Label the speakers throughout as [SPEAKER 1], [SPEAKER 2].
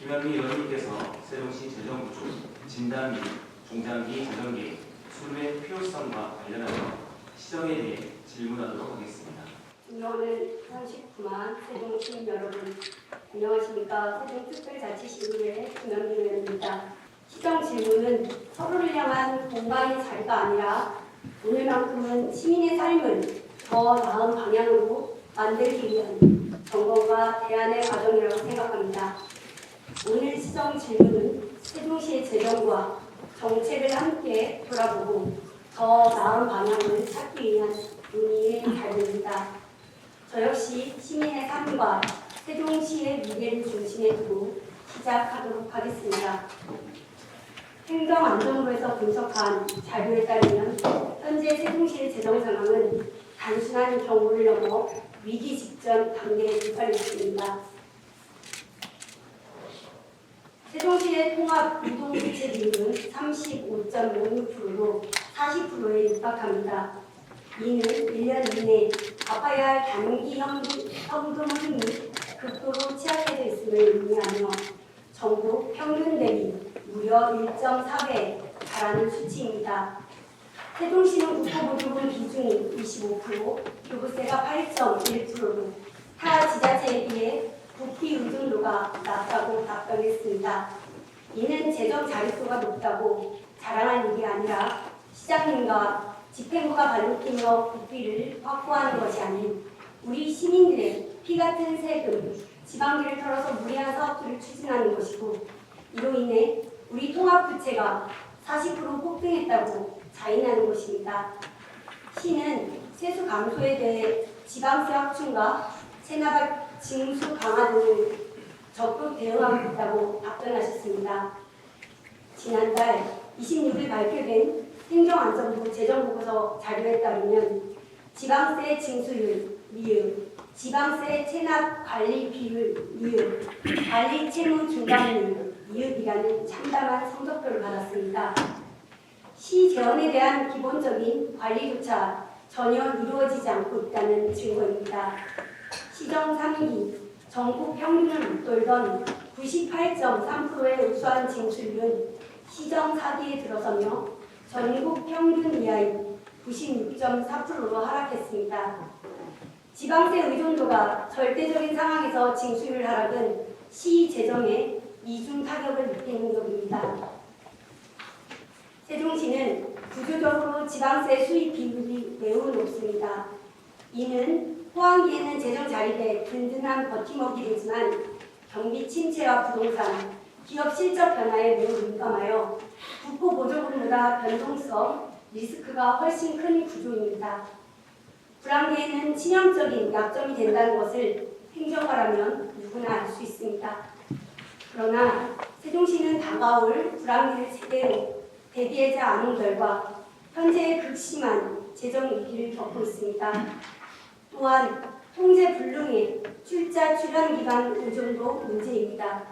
[SPEAKER 1] 김현미 의원님께서 세종시 재정부총 진단 및 종장기 재정계획 수립의 필요성과 관련하여 시정에 대해 질문하도록 하겠습니다.
[SPEAKER 2] 존경하는 39만 세종시민 여러분, 안녕하십니까. 세종특별자치시의회 김현미 의원입니다. 시정 질문은 서로를 향한 공방의 자리가 아니라 오늘만큼은 시민의 삶을 더 나은 방향으로 만들기 위한 점검과 대안의 과정이라고 생각합니다. 오늘 시정 질문은 세종시의 재정과 정책을 함께 돌아보고 더 나은 방향을 찾기 위한 논의의 자리입니다. 저 역시 시민의 삶과 세종시의 미래를 중심에 두고 시작하도록 하겠습니다. 행정안전부에서 분석한 자료에 따르면 현재 세종시의 재정 상황은 단순한 경고를 넘어 위기 직전 단계에 불과했습니다. 세종시의 통합 유동부채 비율은 35.56%로 40%에 육박합니다. 이는 1년 이내 갚아야 할 단기 현금 흐름이 극도로 취약해져 있음을 의미하며 전국 평균 대비 무려 1.4배에 달하는 수치입니다. 세종시는 국토보조금 비중이 25%, 교부세가 8.1%로 타 지자체에 비해 부피 의존도가 낮다고 답변했습니다. 이는 재정 자립도가 높다고 자랑한 일이 아니라 시장님과 집행부가 발목되며 부피를 확보하는 것이 아닌 우리 시민들의 피 같은 세금, 지방비를 털어서 무리한 사업들을 추진하는 것이고, 이로 인해 우리 통합부채가 40% 폭등했다고 자인하는 것입니다. 시는 세수 감소에 대해 지방세 확충과 체납 징수 강화 등을 적극 대응하고 있다고 답변하셨습니다. 지난달 26일 발표된 행정안전부 재정보고서 자료에 따르면 지방세 징수율 미흡, 지방세 체납 관리 비율 미흡, 관리 채무 중단율 미흡이라는 참담한 성적표를 받았습니다. 시 재원에 대한 기본적인 관리조차 전혀 이루어지지 않고 있다는 증거입니다. 시정 3기 전국 평균을 웃돌던 98.3%의 우수한 징수율은 시정 4기에 들어서며 전국 평균 이하인 96.4%로 하락했습니다. 지방세 의존도가 절대적인 상황에서 징수율 하락은 시 재정에 이중 타격을 입히는 것입니다. 세종시는 구조적으로 지방세 수입 비율이 매우 높습니다. 이는 호황기에는 재정 자립에 든든한 버팀목이 되지만 경기 침체와 부동산, 기업 실적 변화에 매우 민감하여 국고 보조금보다 변동성, 리스크가 훨씬 큰 구조입니다. 불황기에는 치명적인 약점이 된다는 것을 행정가라면 누구나 알 수 있습니다. 그러나 세종시는 다가올 불황기를 제대로 대비하지 않은 결과 현재의 극심한 재정 위기를 겪고 있습니다. 또한 통제 불능의 출자 출연 기간 의존도 문제입니다.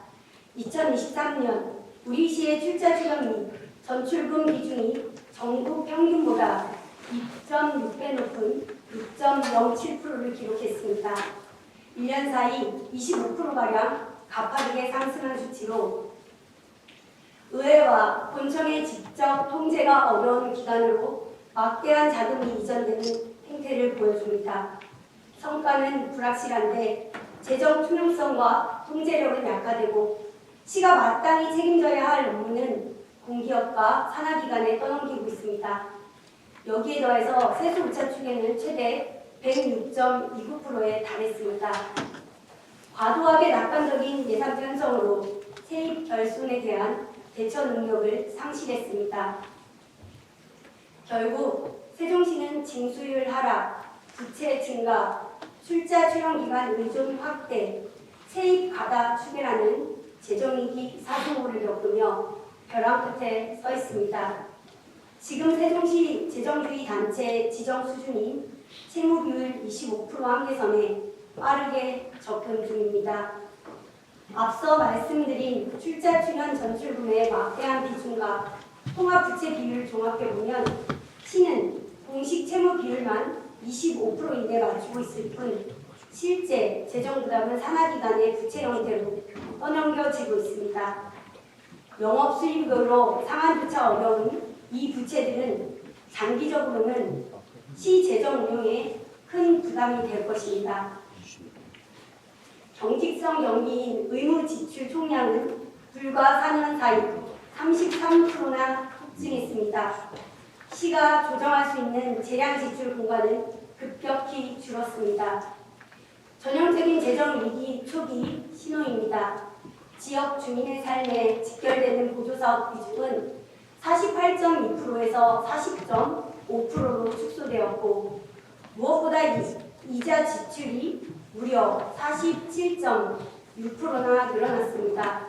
[SPEAKER 2] 2023년 우리 시의 출자 출연 및 전출금 비중이 전국 평균보다 2.6배 높은 6.07%를 기록했습니다. 1년 사이 25%가량 가파르게 상승한 수치로 의회와 본청의 직접 통제가 어려운 기간으로 막대한 자금이 이전되는 행태를 보여줍니다. 성과는 불확실한데 재정 투명성과 통제력은 약화되고 시가 마땅히 책임져야 할 업무는 공기업과 산하기관에 떠넘기고 있습니다. 여기에 더해서 세수 우차축에는 최대 106.29%에 달했습니다. 과도하게 낙관적인 예산 편성으로 세입 결손에 대한 대처 능력을 상실했습니다. 결국 세종시는 징수율 하락, 부채 증가, 출자 출연 기간 의존 확대, 세입 과다 추계라는 재정위기 사승호를 겪으며 벼랑 끝에 서 있습니다. 지금 세종시 재정주의 단체 지정 수준인 채무 비율 25% 한계선에 빠르게 접근 중입니다. 앞서 말씀드린 출자 출연 전출금의 막대한 비중과 통합부채 비율을 종합해보면 시는 공식 채무 비율만 25%인데 맞추고 있을 뿐 실제 재정 부담은 산하기관의 부채 형태로 떠넘겨지고 있습니다. 영업 수익으로 상환조차 어려운 이 부채들은 장기적으로는 시 재정 운용에 큰 부담이 될 것입니다. 경직성 연기인 의무 지출 총량은 불과 4년 사이 33%나 폭증했습니다. 시가 조정할 수 있는 재량 지출 공간은 급격히 줄었습니다. 전형적인 재정 위기 초기 신호입니다. 지역 주민의 삶에 직결되는 보조사업 비중은 48.2%에서 40.5%로 축소되었고 무엇보다 이자 지출이 무려 47.6%나 늘어났습니다.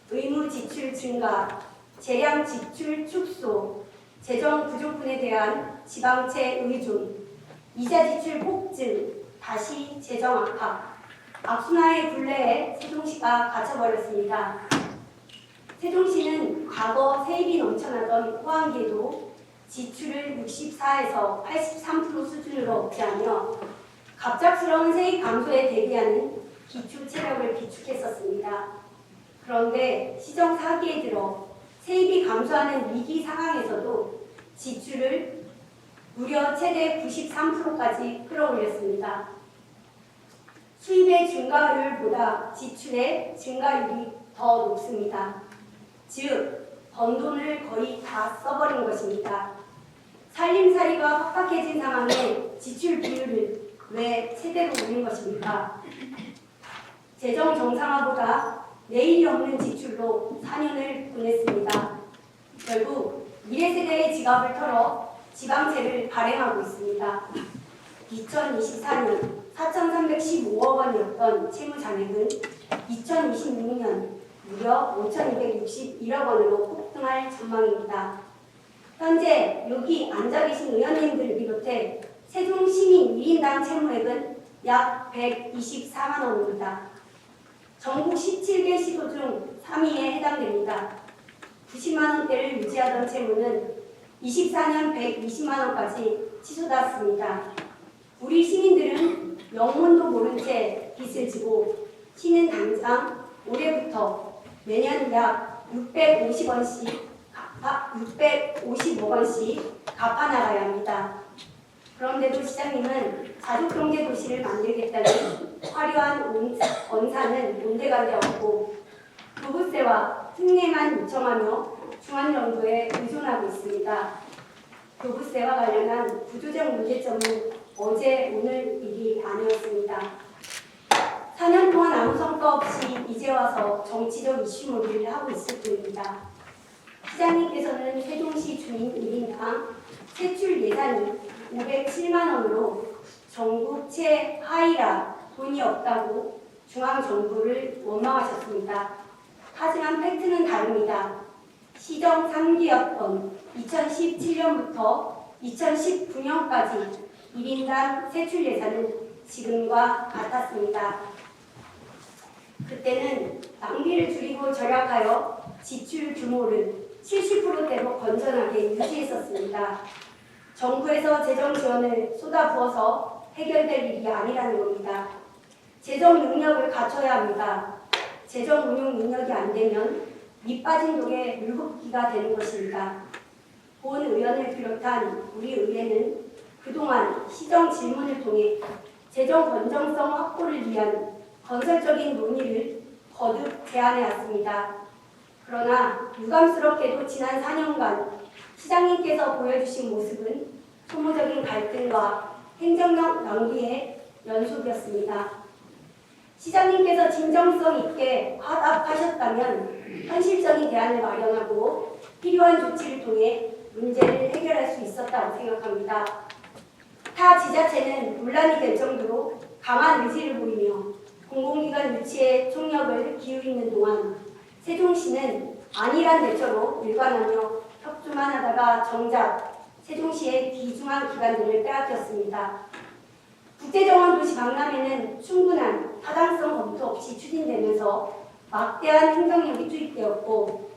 [SPEAKER 2] 의무 지출 증가, 재량 지출 축소, 재정 부족분에 대한 지방채 의존, 이자 지출 폭증, 다시 재정 악화, 악순환의 굴레에 세종시가 갇혀버렸습니다. 세종시는 과거 세입이 넘쳐나던 호황기에도 지출을 64에서 83% 수준으로 억제하며 갑작스러운 세입 감소에 대비하는 기초 체력을 비축했었습니다. 그런데 시정 4기에 들어 세입이 감소하는 위기 상황에서도 지출을 무려 최대 93%까지 끌어올렸습니다. 수입의 증가율보다 지출의 증가율이 더 높습니다. 즉, 번 돈을 거의 다 써버린 것입니다. 살림살이가 팍팍해진 상황에 지출 비율을 왜 최대로 올린 것입니까? 재정 정상화보다 내일이 없는 지출로 4년을 보냈습니다. 결국 미래 세대의 지갑을 털어 지방채를 발행하고 있습니다. 2024년 4,315억 원이었던 채무잔액은 2026년 무려 5,261억 원으로 폭등할 전망입니다. 현재 여기 앉아 계신 의원님들을 비롯해 세종시민 1인당 채무액은 약 124만 원입니다. 전국 17개 시도 중 3위에 해당됩니다. 90만 원대를 유지하던 채무는 24년 120만 원까지 치솟았습니다. 우리 시민들은 영문도 모른 채 빚을 지고 시는 당장 올해부터 매년 약 650원씩 650억 원씩 갚아 나가야 합니다. 그런데도 시장님은 가족경제 도시를 만들겠다는 화려한 언사는 온데간데 없고 교부세와 특례만 요청하며 중앙정부에 의존하고 있습니다. 교부세와 관련한 구조적 문제점은 어제 오늘 일이 아니었습니다. 4년 동안 아무 성과 없이 이제 와서 정치적 이슈몰이를 하고 있을 뿐입니다. 시장님께서는 세종시 주민 1인당 세출 예산이 507만 원으로 전국 최하위라 돈이 없다고 중앙정부를 원망하셨습니다. 하지만 팩트는 다릅니다. 시정 3기였던 2017년부터 2019년까지 1인당 세출 예산은 지금과 같았습니다. 그때는 낭비를 줄이고 절약하여 지출 규모를 70%대로 건전하게 유지했었습니다. 정부에서 재정 지원을 쏟아부어서 해결될 일이 아니라는 겁니다. 재정 능력을 갖춰야 합니다. 재정 운용 능력이 안 되면 밑빠진 독에 물붓기가 되는 것입니다. 본 의원을 비롯한 우리 의회는 그동안 시정 질문을 통해 재정 건전성 확보를 위한 건설적인 논의를 거듭 제안해왔습니다. 그러나 유감스럽게도 지난 4년간 시장님께서 보여주신 모습은 소모적인 갈등과 행정력 낭비의 연속이었습니다. 시장님께서 진정성 있게 화답하셨다면 현실적인 대안을 마련하고 필요한 조치를 통해 문제를 해결할 수 있었다고 생각합니다. 타 지자체는 논란이 될 정도로 강한 의지를 보이며 공공기관 유치에 총력을 기울이는 동안 세종시는 안일한 대처로 일관하며 협조만 하다가 정작 세종시의 귀중한 기관들을 빼앗겼습니다. 국제정원도시 박람회는 충분한 타당성 검토 없이 추진되면서 막대한 행정력이 투입되었고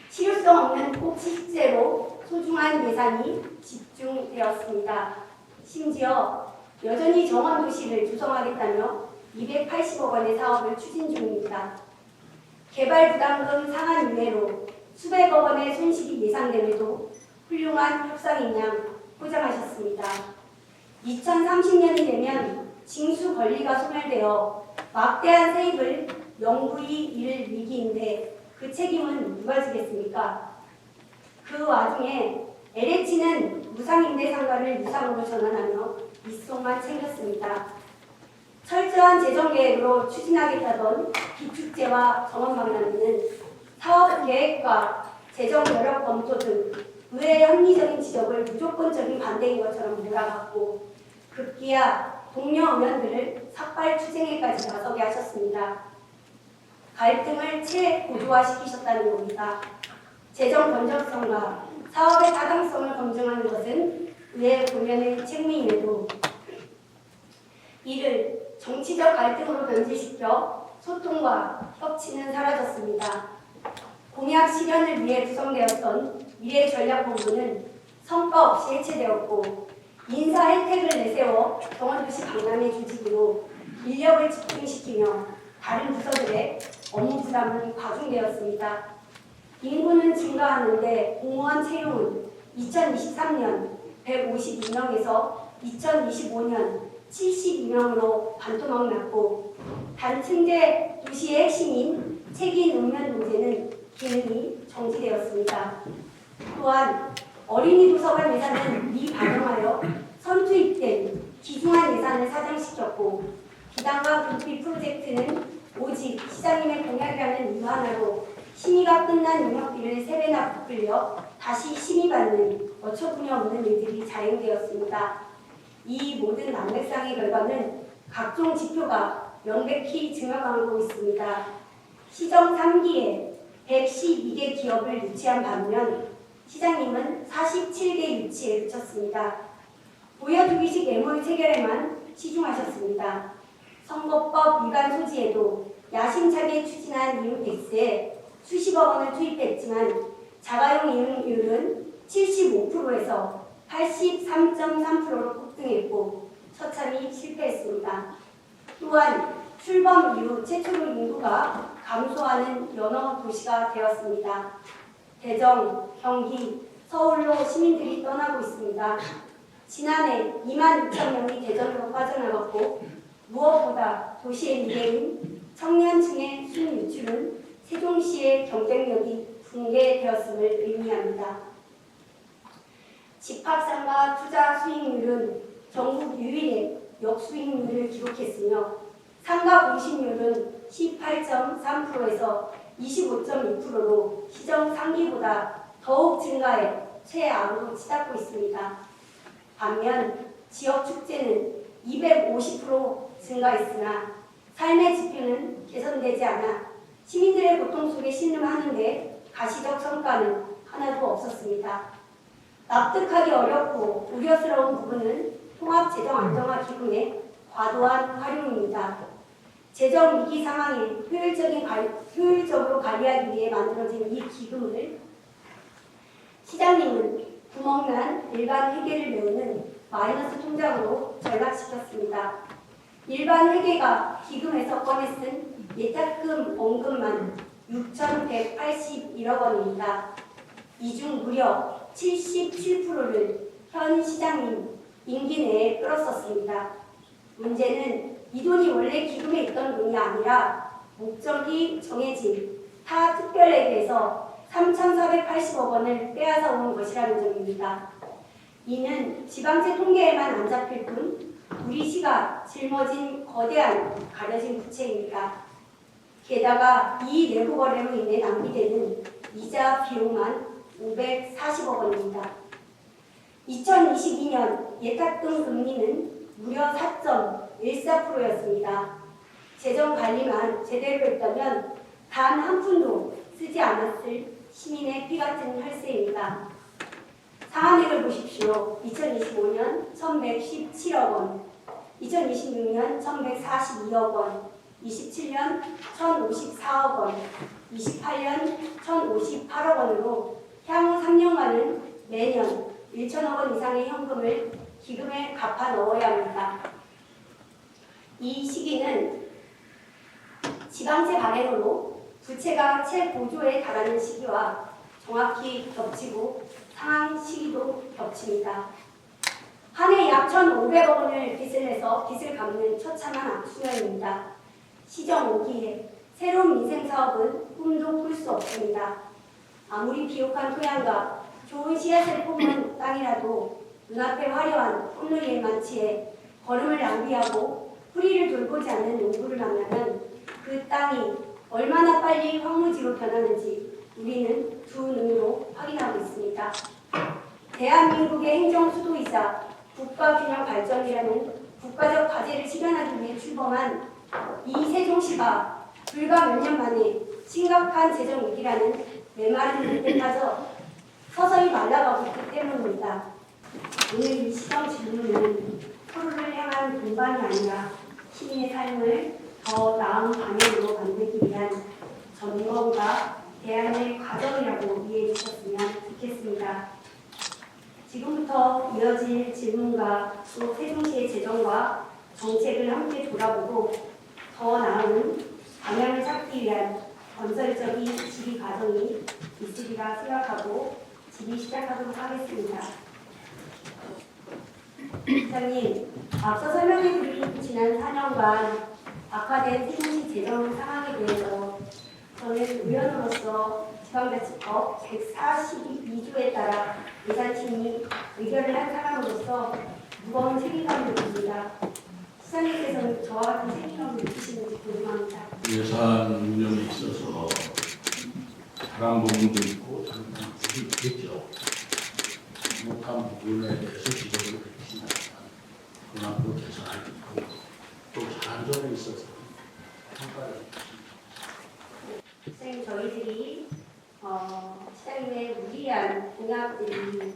[SPEAKER 2] 실효성 없는 꼭지 식재로 소중한 예산이 집중되었습니다. 심지어 여전히 정원도시를 조성하겠다며 280억 원의 사업을 추진 중입니다. 개발 부담금 상한 이외로 수백억 원의 손실이 예상됨에도 훌륭한 협상인 양 포장하셨습니다. 2030년이 되면 징수 권리가 소멸되어 막대한 세입을 영구히 잃을 위기인데 그 책임은 누가 지겠습니까? 그 와중에 LH는 무상임대상가를 무상으로 전환하며 밑속만 챙겼습니다. 철저한 재정계획으로 추진하겠다던 기축제와 정원방란은 사업 계획과 재정 여력 검토 등 의회의 합리적인 지적을 무조건적인 반대인 것처럼 몰아갔고 급기야 동료 의원들을 삭발 투쟁에까지 나서게 하셨습니다. 갈등을 최고조화시키셨다는 겁니다. 재정 건전성과 사업의 타당성을 검증하는 것은 의회 본연의 책무임에도 이를 정치적 갈등으로 변질시켜 소통과 협치는 사라졌습니다. 공약 실현을 위해 구성되었던 미래전략본부는 성과 없이 해체되었고 인사 혜택을 내세워 경원도시 강남의 조직으로 인력을 집중시키며 다른 부서들의 업무 부담은 과중되었습니다. 인구는 증가하는데 공무원 채용은 2023년 152명에서 2025년 72명으로 반토막 났고 단층제 도시의 핵심인 책임 읍면 농재는 기능이 정지되었습니다. 또한 어린이 도서관 예산은 미반영하여 선투입된 귀중한 예산을 사장시켰고 비단과 불빛 프로젝트는 오직 시장님의 공약이라는 이유 하나로 심의가 끝난 용역비를 3배나 부풀려 다시 심의받는 어처구니 없는 일들이 자행되었습니다. 이 모든 난맥상의 결과는 각종 지표가 명백히 증가하고 있습니다. 시정 3기에 112개 기업을 유치한 반면 시장님은 47개 유치에 그쳤습니다. 보여주기식 MOU 체결에만 치중하셨습니다. 선거법 위반 소지에도 야심차게 추진한 이윤택스에 수십억 원을 투입했지만 자가용 이용률은 75%에서 83.3%로 폭등했고 처참히 실패했습니다. 또한 출범 이후 최초로 인구가 감소하는 연어 도시가 되었습니다. 대전, 경기, 서울로 시민들이 떠나고 있습니다. 지난해 2만 6천 명이 대전으로 빠져나갔고 무엇보다 도시의 미래인 청년층의 순유출은 세종시의 경쟁력이 붕괴되었음을 의미합니다. 집합상가 투자 수익률은 전국 유일의 역수익률을 기록했으며 상가 공시률은 18.3%에서 25.2%로 시정 상기보다 더욱 증가해 최악으로 치닫고 있습니다. 반면 지역 축제는 250% 증가했으나 삶의 지표는 개선되지 않아 시민들의 고통 속에 신음하는데 가시적 성과는 하나도 없었습니다. 납득하기 어렵고 우려스러운 부분은 통합재정안정화기금의 과도한 활용입니다. 재정 위기 상황에 효율적으로 관리하기 위해 만들어진 이 기금을 시장님은 구멍난 일반 회계를 메우는 마이너스 통장으로 전락시켰습니다. 일반 회계가 기금에서 꺼내 쓴 예탁금 원금만 6,181억 원입니다. 이 중 무려 77%를 현 시장님 임기 내에 끌었었습니다. 문제는 이 돈이 원래 기금에 있던 돈이 아니라 목적이 정해진 타 특별회계에서 3,480억 원을 빼앗아 온 것이라는 점입니다. 이는 지방세 통계에만 안 잡힐 뿐 우리 시가 짊어진 거대한 가려진 부채입니다. 게다가 이 내부 거래로 인해 낭비되는 이자 비용만 540억 원입니다. 2022년 예탁금 금리는 무려 4.14%였습니다. 재정 관리만 제대로 했다면 단 한 푼도 쓰지 않았을 시민의 피 같은 혈세입니다. 상한액을 보십시오. 2025년 1,117억 원, 2026년 1,142억 원, 27년 1,054억 원, 28년 1,058억 원으로 향후 3년간은 매년 1,000억 원 이상의 현금을 기금에 갚아 넣어야 합니다. 이 시기는 지방채 발행으로 부채가 최고조에 달하는 시기와 정확히 겹치고 상환 시기도 겹칩니다. 한 해 약 1,500억 원을 빚을 내서 빚을 갚는 처참한 악순환입니다. 시정 5기에 새로운 민생사업은 꿈도 꿀 수 없습니다. 아무리 비옥한 토양과 좋은 씨앗을 뽑는 땅이라도 눈앞에 화려한 꽃놀이에만 치해 걸음을 낭비하고 뿌리를 돌보지 않는 농부를 만나면 그 땅이 얼마나 빨리 황무지로 변하는지 우리는 두 눈으로 확인하고 있습니다. 대한민국의 행정 수도이자 국가균형 발전이라는 국가적 과제를 실현하기 위해 출범한 이 세종시가 불과 몇 년 만에 심각한 재정 위기라는 메마른 물에 빠져 서서히 말라가고 있기 때문입니다. 오늘 이 시정 질문은 서로를 향한 공방이 아니라 시민의 삶을 더 나은 방향으로 만들기 위한 점검과 대안의 과정이라고 이해해 주셨으면 좋겠습니다. 지금부터 이어질 질문과 또 세종시의 재정과 정책을 함께 돌아보고 더 나은 방향을 찾기 위한 건설적인 질의 과정이 있으리라 생각하고 질의 시작하도록 하겠습니다. 시장님, 앞서 설명해드린 지난 4년간 악화된 세종시 재정 상황에 대해서 저는 의원으로서 지방자치법 142조에 따라 예산팀이 의결을 한 사람으로서 무거운 책임감을 느낍니다. 시장님께서는 저와 같은 책임감을 느끼시는지 궁금합니다.
[SPEAKER 3] 예산 운영에 있어서 잘한 부분도 있고 잘못한 부분도 있겠죠. 못한 부분에 대해서 지적을 드리시면 그러나 그 개선할 수 있고 또 잘한 점에 있어서 평가를
[SPEAKER 2] 시장님, 저희들이 시장님의 무리한 공약들이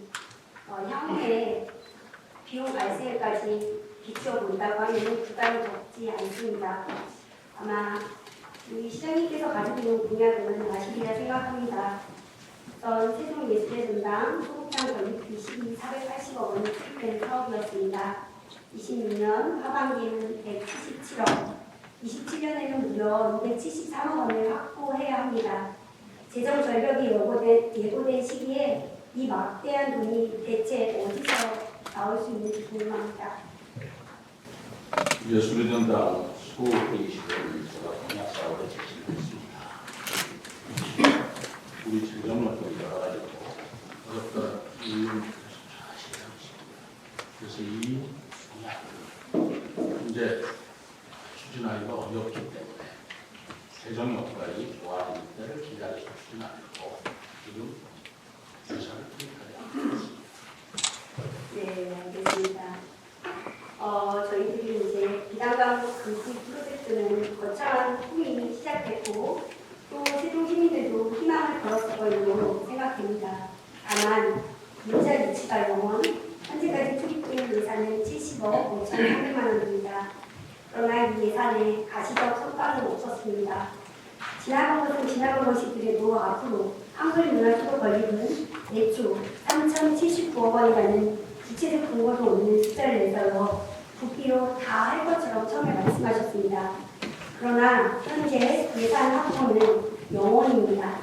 [SPEAKER 2] 향후에 비용 발생까지 비춰본다고 하면 부담이 적지 않습니다. 아마 우리 시장님께서 가지고 있는 공약은 아시리라 생각합니다. 우선 세종예술의 전당 소극장 건립비 480억 원이 투입된 사업이었습니다. 26년 하반기에는 177억, 27년에는 무려 273억 원을 확보해야 합니다. 재정 절벽이 예고된 시기에 이 막대한 돈이 대체 어디서 나올 수 있는지 궁금합니다.
[SPEAKER 3] 예술의 전당 수호회의식을 제가 공약 사업에 제시했습니다. 우리 재정 활동이 여러 가지고 어떤 이유는 잘 실행하고 있습니다. 그래서 이 공약을 현재 추진하기가 어렵기 때문에 재정 역할이 좋아지는 때를 기다려서 추진 않고 지금 예산을 투입하려 합니다.
[SPEAKER 2] 네, 알겠습니다. 저희들이 이제 비단강 글씨 프로젝트는 거창한 꿈이 시작됐고 또 세종 시민들도 희망을 걸었을 걸로 생각됩니다. 다만 문자 유치가 영원, 현재까지 투입된 예산은 70억 5,300만 원입니다. 그러나 이 예산에 가시적 성과는 없었습니다. 지나간 것은 지나간 것이더라도 앞으로 한글 문화수도 건립은 매초 3,079억 원이라는 구체적 근거도 없는 숫자를 내서요. 국비로 다 할 것처럼 처음에 말씀하셨습니다. 그러나 현재 예산 확보는 영원입니다.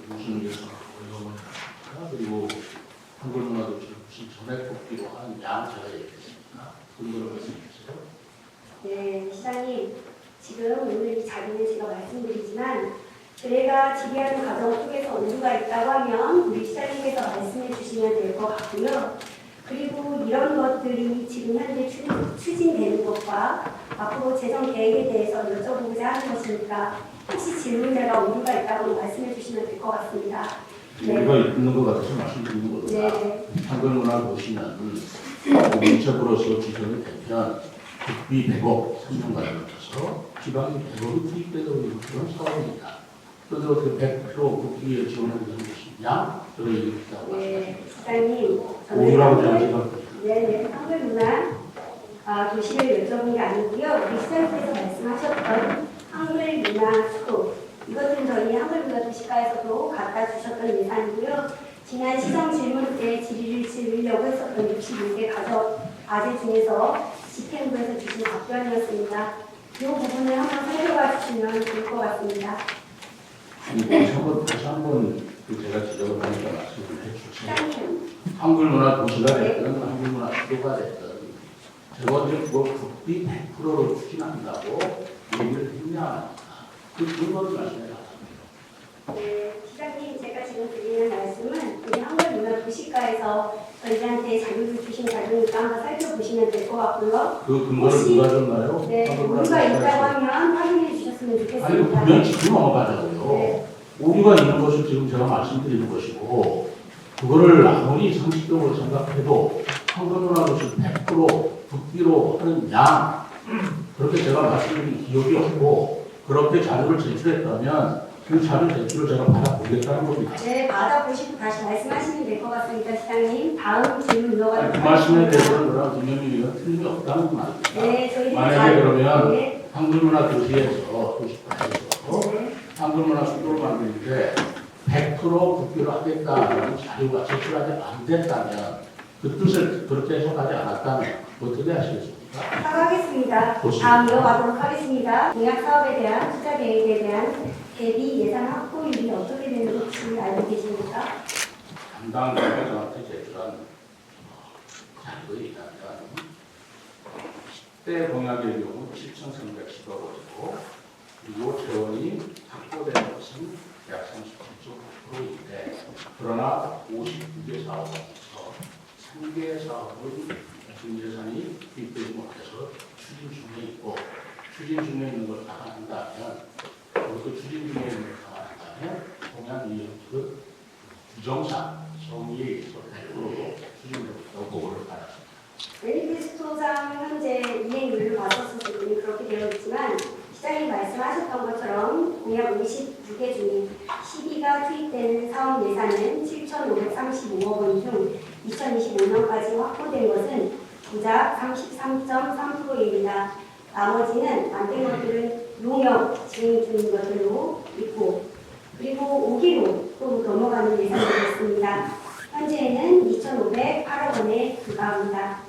[SPEAKER 3] 무슨 예산을 어려워할까? 그리고 한글 문화도 지금 무슨 전액 복귀로 하는 양 제가 얘기했습니까? 근거를 말씀해 주세요.
[SPEAKER 2] 네, 시장님. 지금 오늘 이 자리는 제가 말씀드리지만 저희가 질의하는 과정 속에서 언주가 있다고 하면 우리 시장님께서 말씀해 주시면 될 것 같고요. 그리고 이런 것들이 지금 현재 추진되는 것과 앞으로 재정 계획에 대해서 여쭤보고자 하는 것이니까 혹시 질문자가 오류가 있다고 말씀해 주시면 될 것 같습니다.
[SPEAKER 3] 우리가 있는 것 같아서 말씀드리는 거구나.
[SPEAKER 2] 네.
[SPEAKER 3] 한글 문화를 보시면 공책으로서 지정이 되면 국비 100억 3년간에 걸쳐서 지방이 100억이 투입되도록 있는 그런 사업입니다. 그런데 어떻게 100% 국비에 지원하는 것이냐? 그런 얘기를 했다고
[SPEAKER 2] 네,
[SPEAKER 3] 말씀하십니다.
[SPEAKER 2] 시장님.
[SPEAKER 3] 오류라고 저는 생각합니다.
[SPEAKER 2] 네, 한글 문화 도시를 여쭤본 게 아니고요. 우리 시장님께서 말씀하셨던 한글 문화 수도 이것은 저희 한글 문화 도시가에서도 갖다 주셨던 예산이고요. 지난 시정 질문 때 질의를 드리려고 했었던 61개 가족 아재 중에서 집행부에서 주신 답변이었습니다. 이 부분을 한번 살펴봐 주시면 좋을 것 같습니다.
[SPEAKER 3] 다시 한번 제가 지적을 하니까 말씀을 해주세요.
[SPEAKER 2] 시장님,
[SPEAKER 3] 한글문화 도시가 됐든 한글문화 수도가 됐든 제가 이제 그거 국비 100%로 추진한다고 얘기를 했냐 그 근거를 말씀해 주세요.
[SPEAKER 2] 네, 시장님 제가 지금 드리는 말씀은 우리 한글문화도시과에서 저희한테 자료를 주신 자료니까 한번 살펴보시면 될 것 같고요.
[SPEAKER 3] 그 근거를
[SPEAKER 2] 혹시-
[SPEAKER 3] 누가 줬나요?
[SPEAKER 2] 네,
[SPEAKER 3] 한글문화
[SPEAKER 2] 우리가 있다고
[SPEAKER 3] 도시과에서.
[SPEAKER 2] 하면 확인해 주셨으면
[SPEAKER 3] 아니
[SPEAKER 2] 좋겠습니다.
[SPEAKER 3] 그냥 지금 넘어가자고요.
[SPEAKER 2] 네.
[SPEAKER 3] 우리가 있는 것을 지금 제가 말씀드리는 것이고 그거를 아무리 상식적으로 생각해도 한글문화도시 100% 국비로 하는 양 그렇게 제가 말씀드린 기억이 없고 그렇게 자료를 제출했다면 그 자료 제출을 제가 받아보겠다는 겁니다.
[SPEAKER 2] 네, 받아보시고 다시 말씀하시면 될 것 같습니다, 시장님. 다음 질문
[SPEAKER 3] 그
[SPEAKER 2] 이어가도록
[SPEAKER 3] 말씀에 대해서는 그런 김영민이가 틀림이 없다는 말입니다.
[SPEAKER 2] 네, 저희들이
[SPEAKER 3] 만약에 그러면
[SPEAKER 2] 네,
[SPEAKER 3] 한글문화 도시에서 도시과에서
[SPEAKER 2] 네.
[SPEAKER 3] 한글문화 수도를 만드는데 100% 국비로 하겠다는 자료가 제출하지 안 됐다면 그 뜻을 그렇게 해석하지 않았다면 어떻게 하시겠습니까?
[SPEAKER 2] 사과하겠습니다.
[SPEAKER 3] 좋습니다.
[SPEAKER 2] 다음 이어가도록 하겠습니다. 공약 사업에 대한 투자 계획에 대한 대비 예산 확보율이 어떻게 되는지 알고 계십니까?
[SPEAKER 3] 담당 부장한테 제출한 자료에 의하면 10대 공약의 경우 7,310억 원이고 그리고 재원이 확보된 것은 약 37.9%인데 그러나 59개 사업에서 3개 사업은 지금 예산이 투입되지 못해서 추진 중에 있고 추진 중에 있는 걸 감안한다면 그 추진 중에 있는 걸 감안한다면 공약 이행률은 규정상 정의에 의해서 100%로 추진되고 있다고 보고를 받았습니다.
[SPEAKER 2] 매니페스토상 현재 이행률을 봤었을 때는 그렇게 되어 있지만 시장님 말씀하셨던 것처럼 공약 52개 중에 12가 투입되는 사업 예산은 7,535억 원 중 2025년까지 확보된 것은 고작 33.3%입니다. 나머지는 안 된 것들은 용역 진행 중인 것들로 있고 그리고 5기로 또 넘어가는 예산이 있습니다. 현재는 2,508억 원에 불과합니다.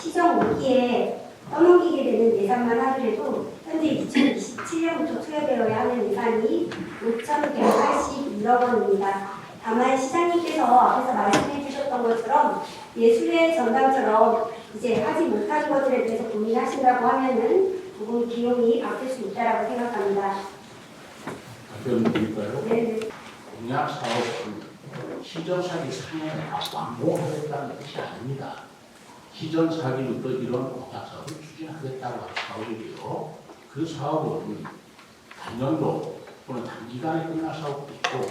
[SPEAKER 2] 시정 5기에 떠넘기게 되는 예산만 하더라도 현재 2027년부터 투여되어야 하는 예산이 5,181억 원입니다. 다만 시장님께서 앞에서 말씀해 주셨던 것처럼 예술의 전당처럼 이제 하지 못한 것들에 대해서 고민하신다고 하면은 조금 비용이 바뀔 수 있다고 생각합니다.
[SPEAKER 3] 답변 드릴까요?
[SPEAKER 2] 네,
[SPEAKER 3] 공약 사업은 시정사기 상에 완공하겠다는 뜻이 아닙니다. 시정사기부터 이런 공약 사업을 추진하겠다고 하는 사업이고요. 그 사업은 단년도 또는 단기간에 끝날 사업도 있고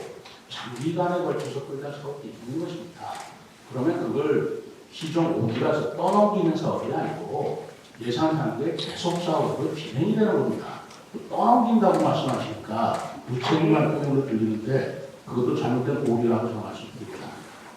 [SPEAKER 3] 장기간에 걸쳐서 끝날 사업도 있는 것입니다. 그러면 그걸 시정 5기라서 떠넘기는 사업이 아니고 예산 상대 계속 사업으로 진행이 되는 겁니다. 떠넘긴다고 말씀하시니까 무책임한 표현으로 들리는데 그것도 잘못된 고의라고 저는 말씀드립니다.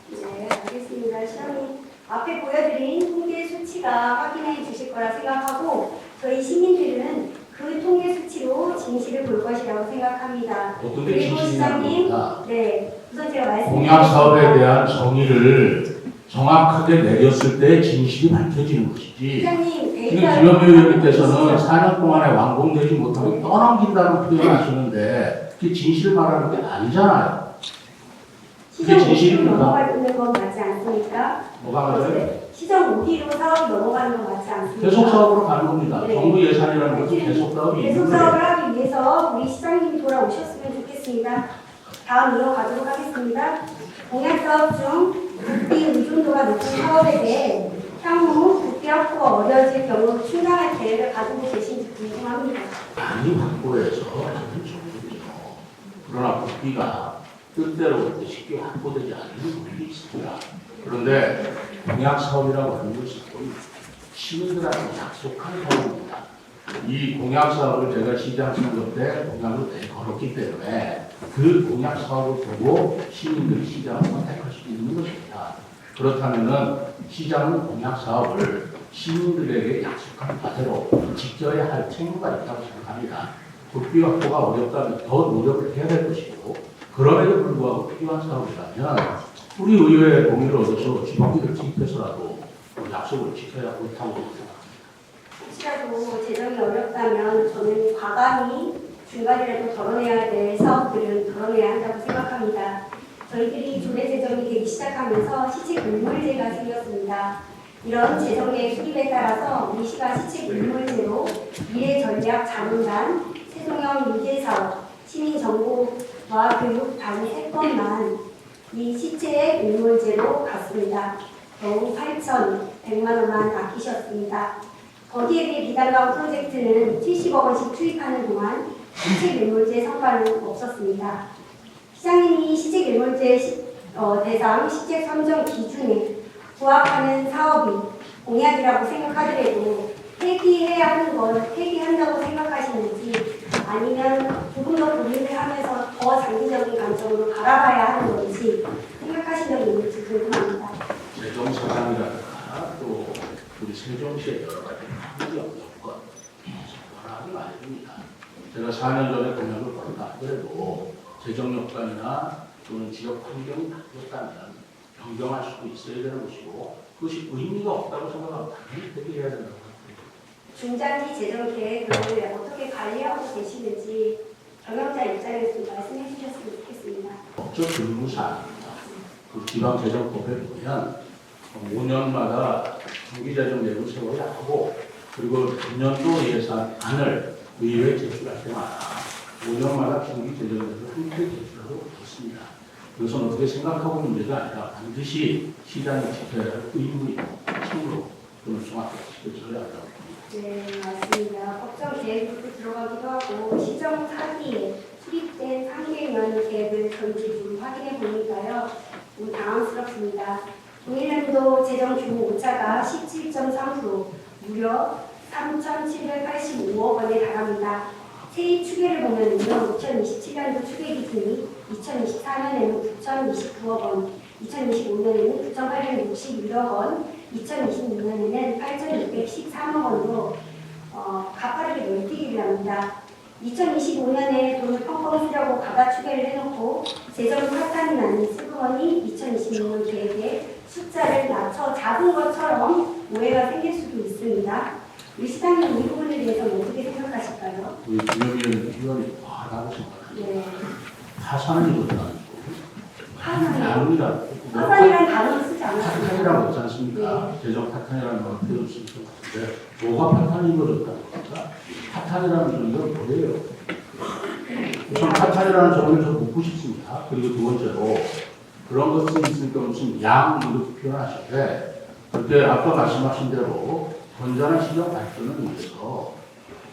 [SPEAKER 2] 네, 알겠습니다. 시장님 앞에 보여드린 통계 수치가 확인해 주실 거라 생각하고 저희 시민들은 그 통계 수치로 진실을 볼 것이라고 생각합니다.
[SPEAKER 3] 어떤 게
[SPEAKER 2] 그리고
[SPEAKER 3] 진실이냐는
[SPEAKER 2] 시장님,
[SPEAKER 3] 겁니다.
[SPEAKER 2] 네, 우선 제가 말씀드린
[SPEAKER 3] 공약 사업에 대한 정의를 정확하게 내렸을 때 진실이 밝혀지는 것이지.
[SPEAKER 2] 시장님
[SPEAKER 3] 지금
[SPEAKER 2] 데이터
[SPEAKER 3] 김현미 의원님께서는 4년 동안에 완공되지 못하고 떠넘긴다는 표현을 하시는데 그게 진실을 말하는 게 아니잖아요.
[SPEAKER 2] 시정
[SPEAKER 3] 그게 진실입니까?
[SPEAKER 2] 5기로 넘어가는 건 맞지 않습니까?
[SPEAKER 3] 뭐가 맞아요?
[SPEAKER 2] 시정 5기로 사업이 넘어가는 건 맞지 않습니까?
[SPEAKER 3] 계속 사업으로 가는 겁니다.
[SPEAKER 2] 네.
[SPEAKER 3] 정부 예산이라는 것은 계속 사업이
[SPEAKER 2] 계속
[SPEAKER 3] 있는
[SPEAKER 2] 사업을
[SPEAKER 3] 거예요.
[SPEAKER 2] 하기 위해서 우리 시장님이 돌아오셨으면 좋겠습니다. 다음 이어가도록 하겠습니다. 공약사업 중 국비 의존도가 높은 사업에 대해 향후 국비 확보가 어려워질 경우 충당할 계획을 가지고 계신지 궁금합니다.
[SPEAKER 3] 많이 확보해서 저는 좋겠죠. 그러나 국비가 뜻대로 그렇게 쉽게 확보되지 않는 부분이 있습니다. 그런데 공약 사업이라고 하는 것은 시민들한테 약속한 사업입니다. 이 공약 사업을 제가 시장 선거 때 공약을 걸었기 때문에 그 공약 사업을 보고 시민들이 시장을 선택할 수 있는 것입니다. 그렇다면은 시장은 공약 사업을 시민들에게 약속한 바대로 지켜야 할 책무가 있다고 생각합니다. 국비 확보가 어렵다면 더 노력을 해야 될 것이고 그럼에도 불구하고 필요한 사업이라면 우리 의회의 동의를 얻어서 지방비를 투입해서라도 약속을 지켜야 옳다고 생각합니다.
[SPEAKER 2] 혹시라도 재정이 어렵다면 저는 과감히 중간이라도 덜어내야 될 사업들은 덜어내야 한다고 생각합니다. 저희들이 조례 재정이 되기 시작하면서 시책물물제가 생겼습니다. 이런 재정의 수립에 따라서 우리 시가 시책물물제로 미래전략 자문단, 세종형 유재사업, 시민정보와 교육 단 3건만 이 시책 물물제로 갔습니다. 겨우 8,100만 원만 아끼셨습니다. 거기에 비해 비단가운 프로젝트는 70억 원씩 투입하는 동안 시책물물제 성과는 없었습니다. 시장님이 시책물물제 대상 시책 선정 기준에 부합하는 사업이 공약이라고 생각하더라도 폐기해야 하는 걸 폐기한다고 생각하시는지 아니면 조금 더 고민을 하면서 더 장기적인 관점으로 바라봐야 하는 건지 생각하시는 게 있는지 궁금합니다.
[SPEAKER 3] 재정 사상이라든가 또 우리 세종시의 여러 가지 환경 여건 하나하나 말입니다. 제가 4년 전에 공약을 걸었다 하더라도 재정 여건이나 또는 지역 환경이 바뀌었다면 변경할 수도 있어야 되는 것이고 그것이 의미가 없다고 생각하면 당연히 폐기해야 된다고 생각합니다.
[SPEAKER 2] 중장기 재정 계획을 어떻게 관리하고 계시는지 경영자 입장에서 좀 말씀해 주셨으면 좋겠습니다.
[SPEAKER 3] 법적 근무사항입니다. 그 지방재정법에 보면 5년마다 중기재정 내부 세워야 하고 그리고 금년도 예산안을 의회에 제출할 때마다 5년마다 중기재정내를 함께 제출하도록 했습니다. 그것은 어떻게 생각하고 있는 문제가 아니라 반드시 시장이 지켜야 할 의무이고 책무로 그걸 정확하게 지켜줘야 한다고 봅니다.
[SPEAKER 2] 네, 맞습니다. 법정 계획으로 들어가기도 하고 시정 사기에 수립된 상계면 계획을 전체 좀 확인해 보니까요. 좀 당황스럽습니다. 동일년도 재정 규모 오차가 17.3%, 무려 3,785억 원에 달합니다. 세입 추계를 보면요, 2027년도 추계 기준이 2024년에는 9,029억 원, 2025년에는 9,861억 원, 2026년에는 8,613억 원으로 가파르게 멀티기를 합니다. 2025년에 돈을 펑펑 쓰려고 가가 추계를 해놓고 재정 파탄이 나는 슬그머니 2026년 계획에 숫자를 낮춰 잡은 것처럼 오해가 생길 수도 있습니다. 우리 시장님 이 부분에 대해서는 어떻게 생각하실까요?
[SPEAKER 3] 우리 김영일 의원이 과하다고 생각합니다.
[SPEAKER 2] 네.
[SPEAKER 3] 파산이 일어나는
[SPEAKER 2] 파산이라는 단어를 쓰지 않았습니다.
[SPEAKER 3] 파탄이라고 했지 않습니까? 재정 파탄이라는 걸 표현 쓸 것 같은데 뭐가 파탄이 일어났다는 겁니까? 파탄이라는 소리가 뭐예요? 우선 파탄이라는 소리를 좀 묻고 싶습니다. 그리고 두 번째로 그런 것이 있으니까 무슨 양 이렇게 표현하시는데 그때 아까 말씀하신 대로 건전한 시장 발전을 위해서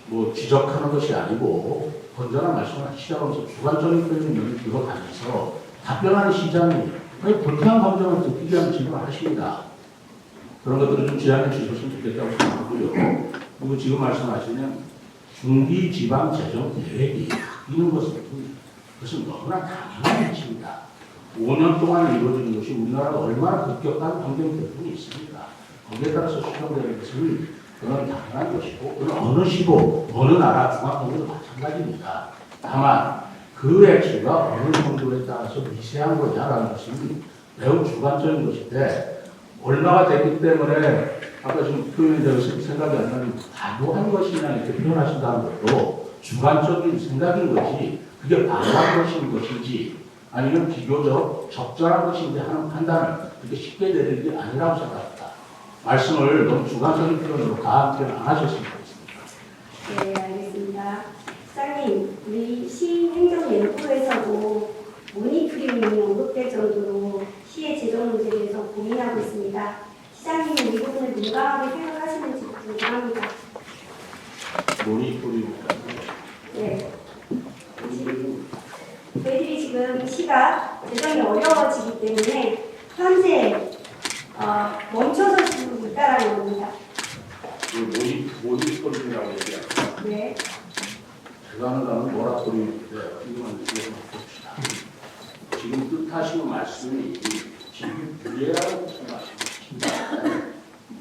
[SPEAKER 3] 뭐 지적하는 것이 아니고 건전한 말씀을 시작하면서 주관적인 표현을 들어가면서 답변하는 시장이 불쾌한 감정을 느끼게 하는 질문을 하십니다. 그런 것들을 좀 지양해 주셨으면 좋겠다고 생각하고요. 그리고 지금 말씀하시는 중기 지방 재정 계획이 바뀌는 것은 너무나 당연한 일입니다. 5년 동안 이루어지는 것이 우리나라가 얼마나 급격한 환경 변동이 있습니다. 거기에 따라서 수정되는 것은 그건 당연한 것이고 그건 어느 시도 어느 나라 중앙정부도 마찬가지입니다. 다만 그 액수가 어느 정도에 따라서 미세한 거냐라는 것은 매우 주관적인 것인데 얼마가 됐기 때문에 아까 지금 표현이 되어서 생각이 안 나는 과도한 것이냐 이렇게 표현하신다는 것도 주관적인 생각인 것이 그게 과도한 것인 것인지 아니면 비교적 적절한 것인지 하는 판단을 그렇게 쉽게 내리는 게 아니라고 생각합니다. 말씀을 너무 주관적인 표현으로 과한 표현 안 하셨으면 좋겠습니다.
[SPEAKER 2] 네, 알겠습니다. 시장님, 우리 시행정연구에서도 모니터링이 언급될 정도로 시의 재정 문제에 대해서 고민하고 있습니다. 시장님은 이 부분을 민감하게 생각하시는지 궁금합니다.
[SPEAKER 3] 모니터링.
[SPEAKER 2] 네. 저희들이 지금 시가 재정이 어려워지기 때문에 현재 멈춰서 지고 있다라는 겁니다.
[SPEAKER 3] 모니터링이라고 얘기합니다.
[SPEAKER 2] 네.
[SPEAKER 3] 제가 하는 단어는 모라토리움인데 이거만 봅시다. 지금 뜻하시는 말씀이 지금 유예라는 무슨 말씀이십니까?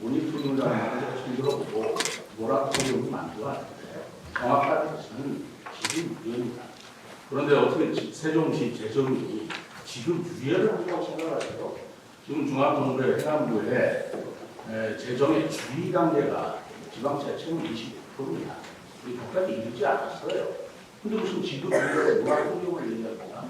[SPEAKER 3] 모니터링이라는 말을 처음 들어보고 모라토리움을 만들어왔는데 정확한 뜻은 지금 유예입니다. 그런데 어떻게 세종시 재정이 지금 유예를 한다고 생각하세요? 지금 중앙정부의 행안부에 재정의 주의 단계가 지방자치는 25%입니다. 우리 거기까지 이르지 않았어요. 근데 무슨 지급비를 모라토리움을 얘기합니다.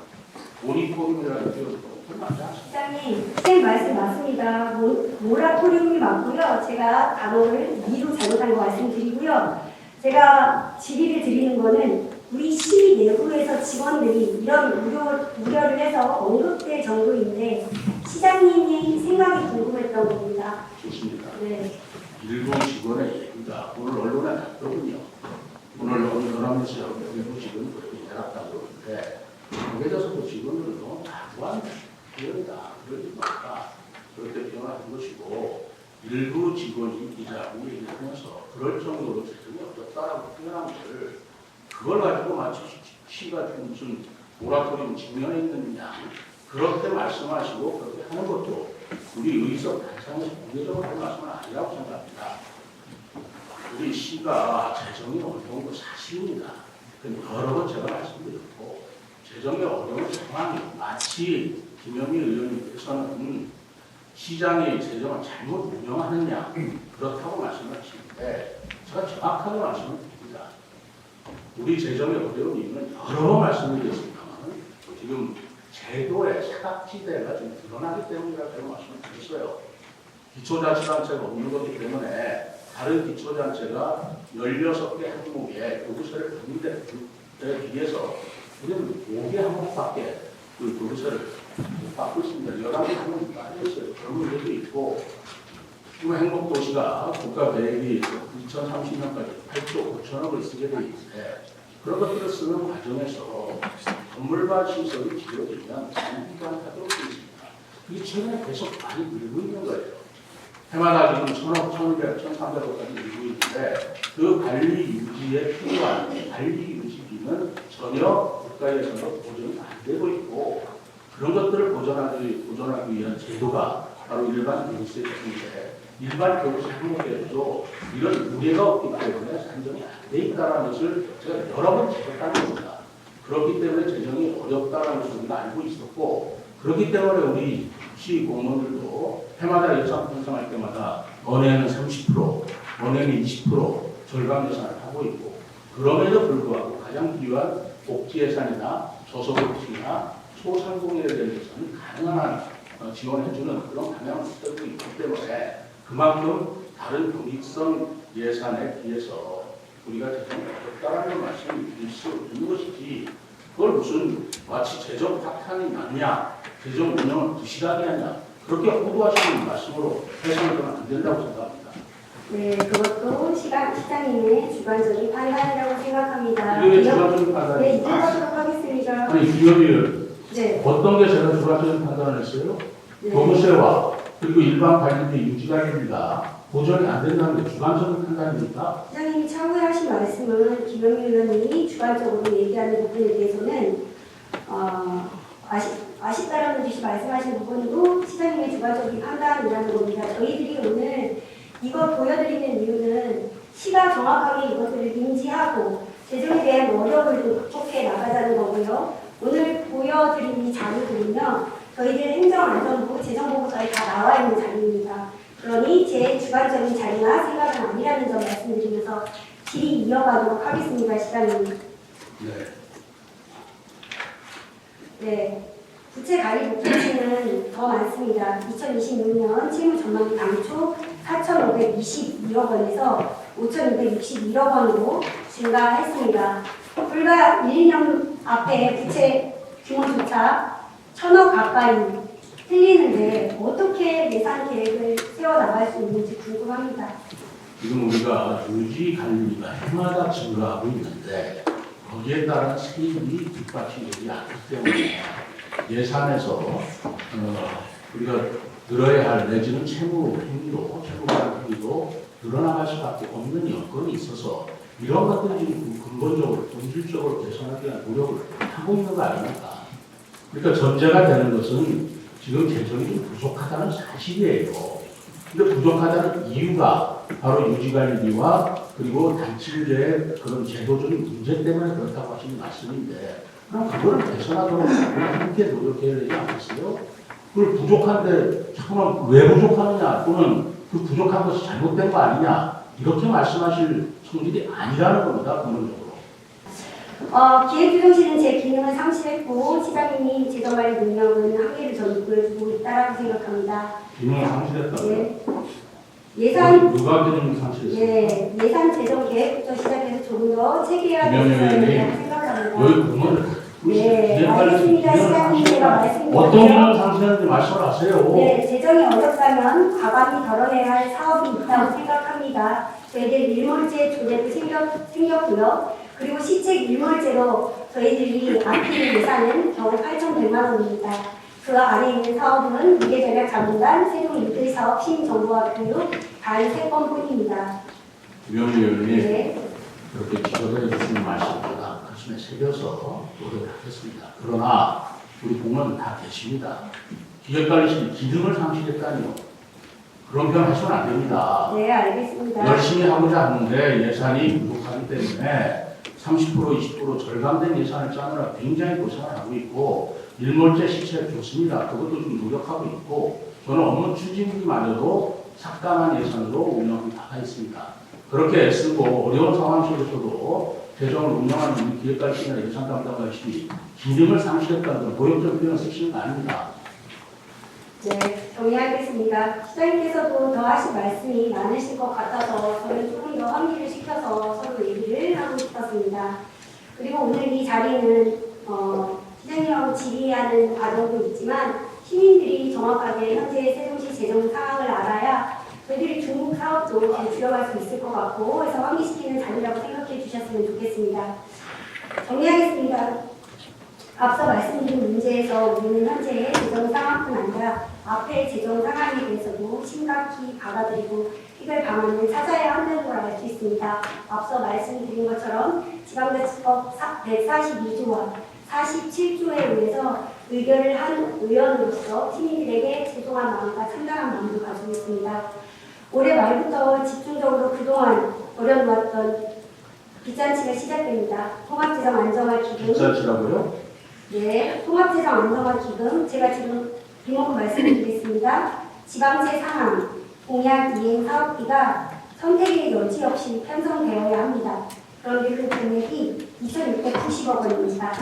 [SPEAKER 3] 모니터링이라는 표현도 맞지 않습니다.
[SPEAKER 2] 시장님, 선생님 말씀 맞습니다. 모라토리움이 맞고요. 제가 단어를 미루 잘못한 거 말씀드리고요. 제가 질의를 드리는 거는 우리 시 내부에서 직원들이 이런 우려를 해서 언급될 정도인데 시장님의 생각이 궁금했던 겁니다.
[SPEAKER 3] 좋습니다.
[SPEAKER 2] 네.
[SPEAKER 3] 일부 직원의 얘기가 오늘 언론에 났더군요. 오늘 연합뉴스 일부 직원이 그렇게 내놨다고 그러는데 거기에 대해서도 직원들은 너무 과도한 표현이다. 그러지 말라. 그렇게 표현하는 것이고 일부 직원이 기자하고 얘기를 하면서 그럴 정도로 재정이 어렵다라고 표현한 것을 그걸 가지고 마치 시가 무슨 모라토리움 직면에 있는 양 그렇게 말씀하시고 그렇게 하는 것도 우리 의석 단상에서 공개적으로 하는 말씀은 아니라고 생각합니다. 우리 시가 재정이 어려운 거 사실입니다. 여러 번 제가 말씀드렸고 재정이 어려운 상황이 마치 김영미 의원님께서는 시장이 재정을 잘못 운영하느냐 그렇다고 말씀하시는데 제가 정확하게 말씀을 드립니다. 우리 재정의 어려운 이유는 여러 번 말씀드렸습니다만 지금 제도의 사각지대가 좀 드러나기 때문이라고 제가 말씀을 드렸어요. 기초자치단체가 없는 거기 때문에 다른 기초단체가 16개 항목에 교부세를 받는 데 비해서 우리는 5개 항목밖에 그 교부세를 못 받고 있습니다. 11개 항목이 빠져있어요. 그런 문제도 있고 지금 행복도시가 국가 계획이 2030년까지 8조 5천억을 쓰게 돼 있는데 그런 것들을 쓰는 과정에서 건물과 시설이 지어지면 장기간 하도록 되어 있습니다. 이게 최근에 계속 많이 늘고 있는 거예요. 해마다 지금 1,000억, 1,200, 1,300억까지 늘고 있는데 그 관리 유지에 필요한 관리 유지비는 전혀 국가에서는 보존이 안 되고 있고 그런 것들을 보존하기 위한 제도가 바로 일반 교부세 제도인데 일반 교부세 항목에도 이런 우려가 없기 때문에 산정이 안 돼 있다는 것을 제가 여러 번 지적한 겁니다. 그렇기 때문에 재정이 어렵다는 것을 우리가 알고 있었고 그렇기 때문에 우리 시 공무원들도 해마다 예산 편성할 때마다 언행은 30%, 언행이 20% 절감 예산을 하고 있고 그럼에도 불구하고 가장 필요한 복지 예산이나 저소득층이나 소상공인에 대한 예산이 가능한 지원해주는 그런 방향을 쓰고 있기 때문에 그만큼 다른 독립성 예산에 비해서 우리가 재정이 어렵다라는 말씀을 드릴 수 있는 것이지 그걸 무슨 마치 재정 파탄이 맞냐 재정 운영을 부실하게 하냐 그렇게 호도하시는 말씀으로 해석을 하면 안 된다고 생각합니다.
[SPEAKER 2] 네, 그것도 시장님의 주관적인 판단이라고 생각합니다.
[SPEAKER 3] 이게 주관적인 판단이
[SPEAKER 2] 네, 이해하도록 하겠습니다.
[SPEAKER 3] 아니 기업이
[SPEAKER 2] 네.
[SPEAKER 3] 어떤 게 제가 주관적인 판단을 했어요?
[SPEAKER 2] 네.
[SPEAKER 3] 교부세와 그리고 일반 관리비 유지관리비가 보전이 안 된다는 게 주관적인 판단입니까?
[SPEAKER 2] 시장님이 차후에 하신 말씀은 김영민 의원님이 주관적으로 얘기하는 부분에 대해서는 아쉽다라는 듯이 말씀하신 부분도 시장님의 주관적인 판단이라는 겁니다. 저희들이 오늘 이걸 보여드리는 이유는 시가 정확하게 이것들을 인지하고 재정에 대한 어려움을 좀 극복해 나가자는 거고요. 오늘 보여드린 이 자료들은요. 저희들 행정안전부, 재정보고서에 다 나와 있는 자료입니다. 그러니 제 주관적인 자료나 생각은 아니라는 점 말씀드리면서 질의 이어가도록 하겠습니다. 시장님.
[SPEAKER 3] 네.
[SPEAKER 2] 네. 부채 관리 목표치는 더 많습니다. 2026년 채무 전망 당초 4,522억 원에서 5,261억 원으로 증가했습니다. 불과 1년 앞에 부채 규모조차 1,000억 가까이 틀리는데 어떻게 예산 계획을 세워나갈 수 있는지 궁금합니다.
[SPEAKER 3] 지금 우리가 유지 관리비가 해마다 증가하고 있는데 거기에 따른 세입이 뒷받침되지 않기 때문에 예산에서 우리가 늘어야 할 내지는 채무 행위도 늘어나갈 수밖에 없는 여건이 있어서 이런 것들이 지금 근본적으로 본질적으로 개선하기 위한 노력을 하고 있는 거 아닙니까? 그러니까 전제가 되는 것은 지금 재정이 좀 부족하다는 사실이에요. 근데 부족하다는 이유가 바로 유지관리비와 그리고 단체제의 그런 제도적인 문제 때문에 그렇다고 하시는 말씀인데 그럼 그거를 개선하도록 우리가 함께 노력해야 되지 않겠어요? 그걸 부족한데 잠깐만 왜 부족하느냐 또는 그 부족한 것이 잘못된 거 아니냐 이렇게 말씀하실 성질이 아니라는 겁니다. 근본적으로.
[SPEAKER 2] 기획조정실은 제 기능을 상실했고 시장님이 재정관리 능력은 한계를 전 보여주고 있다라고 생각합니다.
[SPEAKER 3] 기능을 상실했다고요?
[SPEAKER 2] 네. 예산
[SPEAKER 3] 누가 기능을 상실했어요?
[SPEAKER 2] 예, 예산 재정 계획부터 시작해서 조금 더 체계화되어야 된다고 생각합니다.
[SPEAKER 3] 여기 보면
[SPEAKER 2] 네, 알겠습니다. 시장님 제가 말씀드릴게요.
[SPEAKER 3] 어떤 기능을 상실했는지 말씀을 하세요.
[SPEAKER 2] 네, 재정이 어렵다면 과감히 덜어내야 할 사업이 있다고 생각합니다. 저희들 일몰제 조례도 생겼고요. 그리고 시책 일몰제로 저희들이 아끼는 예산은 겨우 8,100만 원입니다. 그 안에 있는 사업은 미래전략자문단, 세종인들사업, 신정보화 교육 단 3건뿐입니다.
[SPEAKER 3] 김영희 의원님
[SPEAKER 2] 네.
[SPEAKER 3] 그렇게 지적해 주시는 말씀보다 가슴에 새겨서 노력을 하겠습니다. 그러나 우리 공무원 다 계십니다. 기획관리실 기능을 상실했다니요. 그런 표현 하시면 안 됩니다.
[SPEAKER 2] 네, 알겠습니다.
[SPEAKER 3] 열심히 하고자 하는데 예산이 부족하기 때문에 30% 20% 절감된 예산을 짜느라 굉장히 고생을 하고 있고 일몰제 시책 좋습니다. 그것도 좀 노력하고 있고 저는 업무 추진비마저도 삭감한 예산으로 운영이 나가 있습니다. 그렇게 애쓰고 어려운 상황 속에서도 재정을 운영하는 기획관리실이나 예산 담당관리실이 기능을 상실했다는 건 고용적 표현을 쓰시는 거 아닙니다.
[SPEAKER 2] 네, 정리하겠습니다. 시장님께서도 더 하실 말씀이 많으실 것 같아서 저는 조금 더 환기를 시켜서 서로 얘기를 하고 싶었습니다. 그리고 오늘 이 자리는 시장님하고 질의하는 과정도 있지만 시민들이 정확하게 현재 세종시 재정 상황을 알아야 저희들이 중국 사업도 잘 들어갈 수 있을 것 같고 해서 환기시키는 자리라고 생각해 주셨으면 좋겠습니다. 정리하겠습니다. 앞서 말씀드린 문제에서 우리는 현재의 재정 상황뿐 아니라 앞의 재정 상황에 대해서도 심각히 받아들이고 해결 방안을 찾아야 한다는 걸 알 수 있습니다. 앞서 말씀드린 것처럼 지방자치법 142조와 47조에 의해서 의결을 한 의원으로서 시민들에게 죄송한 마음과 참담한 마음을 가지고 있습니다. 올해 말부터 집중적으로 그동안 어려워왔던 빚잔치가 시작됩니다. 통합재정 안정화 기금.
[SPEAKER 3] 빚잔치라고요?
[SPEAKER 2] 네, 통합재정 안정화 기금. 제가 지금 비목을 말씀드리겠습니다. 지방채 상황, 공약 이행 사업비가 선택의 여지 없이 편성되어야 합니다. 그런데 그 금액이 2,690억 원입니다.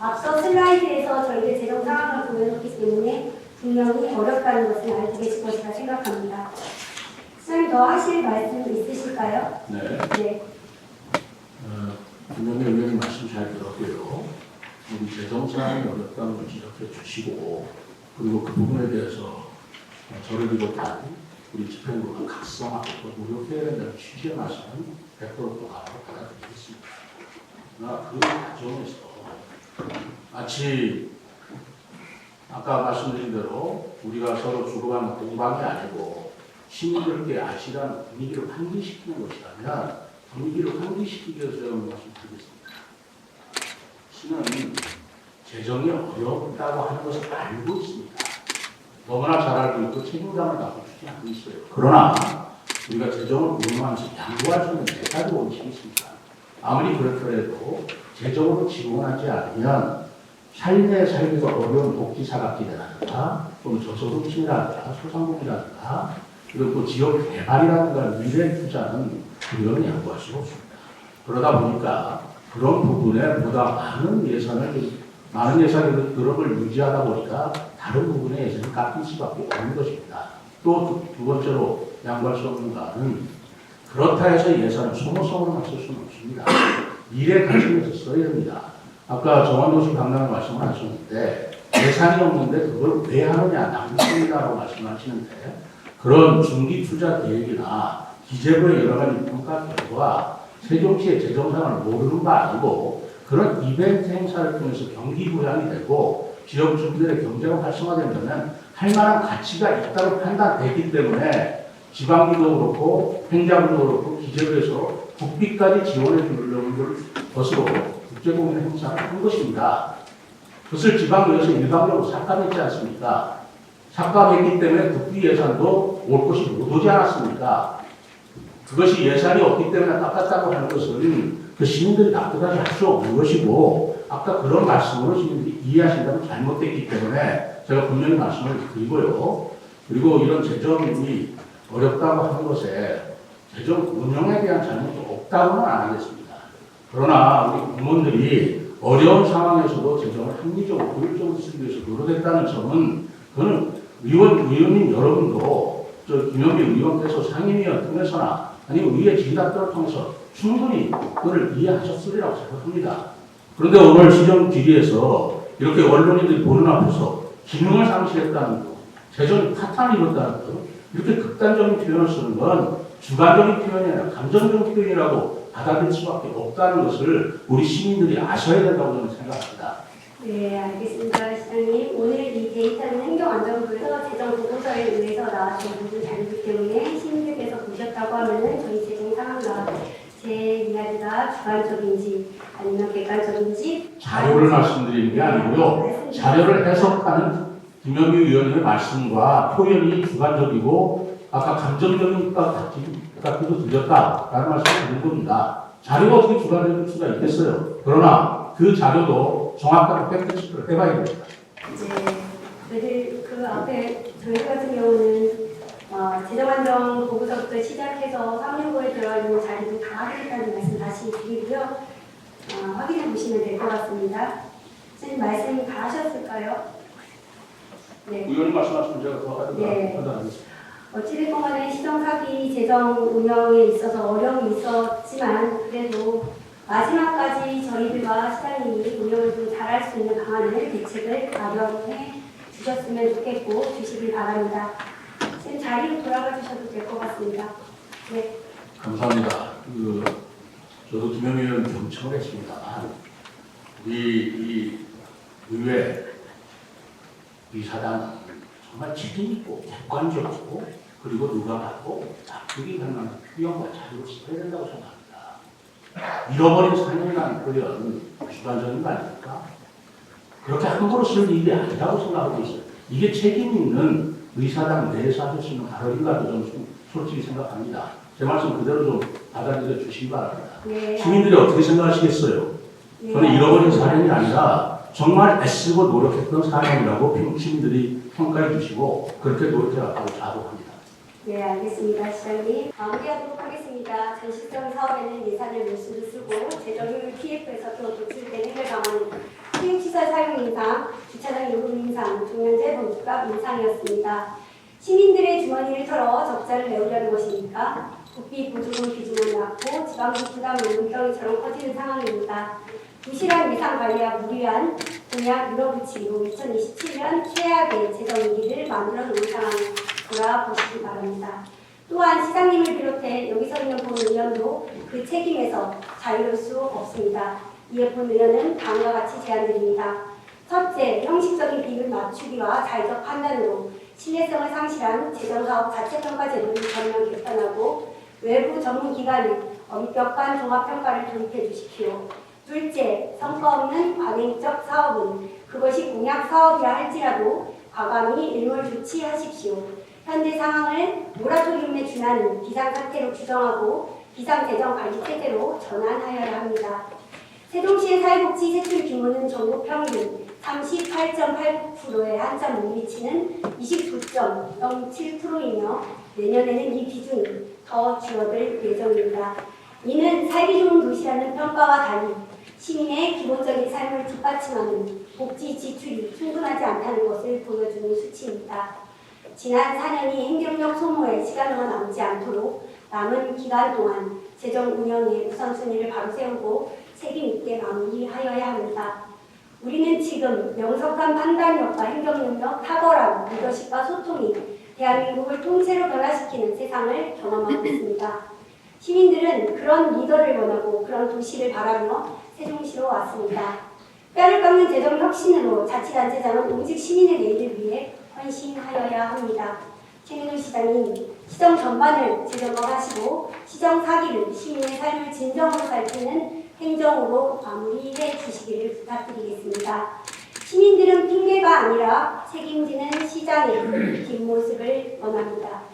[SPEAKER 2] 앞서 슬라이드에서 저희들 재정 상황을 보여줬기 때문에 분명히 어렵다는 것을 알고 계실 것이라 생각합니다. 시장님 더 하실 말씀 있으실까요?
[SPEAKER 3] 네.
[SPEAKER 2] 네.
[SPEAKER 3] 김영희 의원님 말씀 잘 들었고요. 우리 재정 상황이 어렵다는 걸 지적해 주시고 그리고 그 부분에 대해서 저를 비롯한 우리 집행부가 각성하고 노력해야 된다는 취지의 말씀은 100% 또 받아들이겠습니다. 그러나 그 과정에서 마치 아까 말씀드린 대로 우리가 서로 주고받는 공방이 아니고 시민들께 아시라는 분위기를 환기시키는 것이라면 분위기를 환기시키기 위해서 제가 말씀드리겠습니다. 시는 재정이 어렵다고 하는 것을 알고 있습니다. 너무나 잘 알고 있고 책임감을 갖고 추진하고 있어요. 그러나 우리가 재정을 운영하면서 양보할 수 있는 네 가지 원칙이 있습니다. 아무리 그렇더라도 재정으로 지원하지 않으면 삶의 살기가 어려운 복지사각지대라든가 또는 저소득층이라든가 소상공인이라든가 그리고 또 지역 개발이라든가 미래 투자는 우리는 양보할 수가 없습니다. 그러다 보니까 그런 부분에 보다 많은 예산의 그룹을 유지하다 보니까 다른 부분에 예산이 깎일 수밖에 없는 것입니다. 또 두 번째로 양보할 수 없는 것은 그렇다 해서 예산을 소모성으로 맞출 수는 없습니다. 미래 가치에서 써야 됩니다. 아까 정원도시 강남을 말씀을 하셨는데 예산이 없는데 그걸 왜 하느냐 낭비입니다라고 말씀하시는데 그런 중기 투자 계획이나 기재부의 여러 가지 평가 결과 세종시의 재정상을 모르는 바 아니고 그런 이벤트 행사를 통해서 경기 부양이 되고 지역 주민들의 경제가 활성화되면 할 만한 가치가 있다고 판단되기 때문에 지방부도 그렇고 행자부도 그렇고 기재부에서 국비까지 지원해 주려는 것으로 국제공연 행사를 한 것입니다. 그것을 지방의회에서 일방적으로 삭감했지 않습니까? 삭감했기 때문에 국비 예산도 올 것이 못 오지 않았습니까? 그것이 예산이 없기 때문에 깎았다고 하는 것은 그 시민들이 납득하지 할 수 없는 것이고 아까 그런 말씀으로 시민들이 이해하신다면 잘못됐기 때문에 제가 분명히 말씀을 드리고요. 그리고 이런 재정이 어렵다고 하는 것에 재정 운영에 대한 잘못도 없다고는 안 하겠습니다. 그러나 우리 공무원들이 어려운 상황에서도 재정을 합리적으로 효율적으로 쓰기 위해서 노력했다는 점은 그거는 의원님 여러분도 김영미 의원께서 상임위원 통해서나 아니면 의회 지휘답변을 통해서 충분히 그걸 이해하셨으리라고 생각합니다. 그런데 오늘 시정 질의에서 이렇게 언론인들이 보는 앞에서 기능을 상실했다는 것, 재정이 파탄을 입었다는 것, 이렇게 극단적인 표현을 쓰는 건 주관적인 표현이 아니라 감정적인 표현이라고 받아들일 수밖에 없다는 것을 우리 시민들이 아셔야 된다고 저는 생각합니다.
[SPEAKER 2] 네, 알겠습니다. 시장님. 오늘 이 데이터는 행정안전부에서 재정보고서에 의해서 나왔던 모든 자료이기 때문에 시민들께서 보셨다고 하면은 저희 재정 상황과 제 이야기가 주관적인지 아니면 객관적인지
[SPEAKER 3] 자료를 말씀드리는 게 아니고요. 자료를 해석하는 김영미 의원님의 말씀과 표현이 주관적이고 아까 감정적인 것 같기도 들렸다라는 말씀을 드린 겁니다. 자료가 어떻게 주관적일 수가 있겠어요. 그러나 그 자료도 정확하게 팩트체크를 해봐야 됩니다.
[SPEAKER 2] 이제 저희들 그 앞에 저희 같은 경우는 재정안정 보고서부터 시작해서 3년도에 들어가 있는 자료도 다 하겠다는 말씀 다시 드리고요. 확인해 보시면 될 것 같습니다. 선생님 말씀 다 하셨을까요? 네.
[SPEAKER 3] 의원님 말씀하시면 제가 더
[SPEAKER 2] 네.
[SPEAKER 3] 하겠습니다.
[SPEAKER 2] 어찌됐건 간에 시정사기 재정 운영에 있어서 어려움이 있었지만 그래도 마지막까지 저희들과 시장님이 운영을 좀 잘할 수 있는 방안을 대책을 마련해 주셨으면 좋겠고 주시길 바랍니다. 지금 자리로 돌아가 주셔도 될 것 같습니다. 네.
[SPEAKER 3] 감사합니다. 저도 김영미 의원 경청을 했습니다만 이 의회 의사당은 정말 책임있고 객관적이고 그리고 누가 봐도 납득이 가능한 투명과 자료를 써야 된다고 생각합니다. 잃어버린 4년간 표현 주관적인 거 아닙니까? 그렇게 함부로 쓸 일이 아니라고 생각하고 있어요. 이게 책임 있는 의사당 내에서 하실 수 있는 발언인가도 저는 솔직히 생각합니다. 제 말씀 그대로 좀 받아들여 주시기 바랍니다.
[SPEAKER 2] 네.
[SPEAKER 3] 시민들이 어떻게 생각하시겠어요?
[SPEAKER 2] 네.
[SPEAKER 3] 저는 잃어버린 4년이 아니라 정말 애쓰고 노력했던 4년이라고 시민들이 평가해 주시고 그렇게 노력해왔다고 자부합니다.
[SPEAKER 2] 네, 알겠습니다. 시장님. 마무리하도록 하겠습니다. 전시성 사업에는 예산을 몰수로 쓰고 재정효율 TF에서 도출된 해결 방안은 수용시설 사용 인상, 주차장 요금 인상, 종량제 봉투값 인상이었습니다. 시민들의 주머니를 털어 적자를 메우려는 것입니까? 국비 보조금 비중을 낮고 지방부 부담은 물병이처럼 커지는 상황입니다. 부실한 예산 관리와 무리한 공약 밀어붙이기로 2027년 최악의 재정위기를 만들어 놓은 상황을 돌아보시기 바랍니다. 또한 시장님을 비롯해 여기서 있는 본 의원도 그 책임에서 자유로울 수 없습니다. 이에 본 의원은 다음과 같이 제안드립니다. 첫째, 형식적인 비율 맞추기와 자의적 판단으로 신뢰성을 상실한 재정사업 자체평가 제도를 전면 개편하고 외부 전문기관의 엄격한 종합평가를 도입해 주십시오. 둘째, 성과 없는 관행적 사업은 그것이 공약 사업이라 할지라도 과감히 일몰 조치하십시오. 현재 상황을 모라토리움에 준하는 비상사태로 규정하고 비상재정관리체제로 전환하여야 합니다. 세종시의 사회복지 세출 규모는 전국 평균 38.8%에 한참 못 미치는 29.07%이며 내년에는 이 비중이 더 줄어들 예정입니다. 이는 살기 좋은 도시라는 평가와 달리 시민의 기본적인 삶을 뒷받침하는 복지 지출이 충분하지 않다는 것을 보여주는 수치입니다. 지난 4년이 행정력 소모에 시간으로 남지 않도록 남은 기간 동안 재정 운영의 우선순위를 바로 세우고 책임 있게 마무리하여야 합니다. 우리는 지금 명석한 판단력과 행정능력, 탁월한 리더십과 소통이 대한민국을 통째로 변화시키는 세상을 경험하고 있습니다. 시민들은 그런 리더를 원하고 그런 도시를 바라며 세종시로 왔습니다. 뼈를 깎는 재정 혁신으로 자치단체장은 오직 시민의 내일을 위해 헌신하여야 합니다. 최민호 시장님, 시정 전반을 재점검하시고 시정 사기를 시민의 삶을 진정으로 살피는 행정으로 마무리해 주시기를 부탁드리겠습니다. 시민들은 핑계가 아니라 책임지는 시장의 뒷모습을 원합니다.